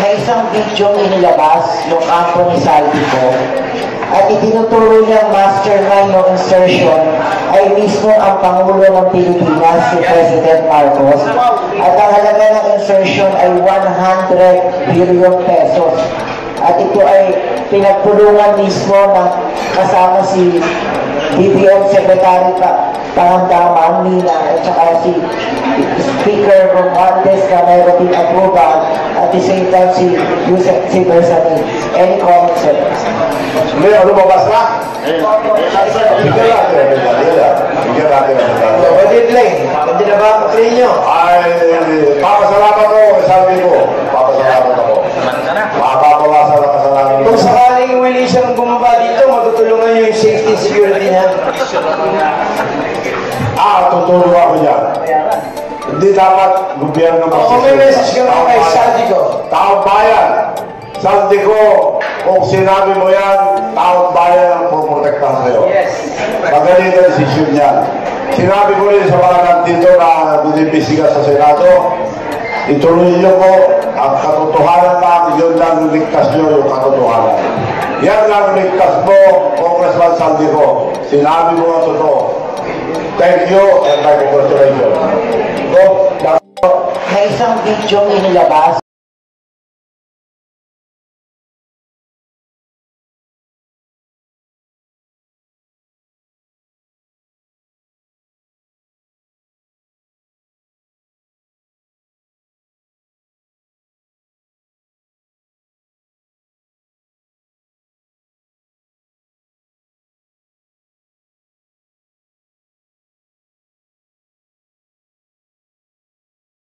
May isang video inilabas yung kampo ni Saldico at itinuturo niyang mastermind ng insertion ay mismo ang Pangulo ng Pilipinas, si President Marcos, at ang halaga ng insertion ay 100 billion pesos. At ito ay pinagpulungan mismo ng kasama si BBM Secretary Pangandaman, Nina, at saka si Speaker Romualdez na mayroon din approval, at the same time si Yusef Bersani. Any comments, sir? May ano ba basta? Bigyan natin. Pwede lang. Pwede na ba sa inyo? Ay, papasalamat ko, sabi ko. Papasalamat ako. Mapapawasan ang kasalanan. Kung sakaling willing siyang bumaba dito, matutulungan niyo yung safety security niya. Tutulong ako dyan. Hindi dapat gobyerno Kung may message ka naman kay Saldico. Taong bayan. Saldico, kung sinabi mo yan, taong bayan ang puprotektahan sa'yo. Yes. Magaling na desisyon yan. Sinabi ko rin sa mga nandito na binimbisiga sa Senado, ituloy niyo po ang katotohanan lang, yun lang ligtas nyo yung katotohanan. Yan lang ligtas mo, Congressman Saldico. Sinabi mo ang totoo. Thank you and my congratulations. May isang video inilabas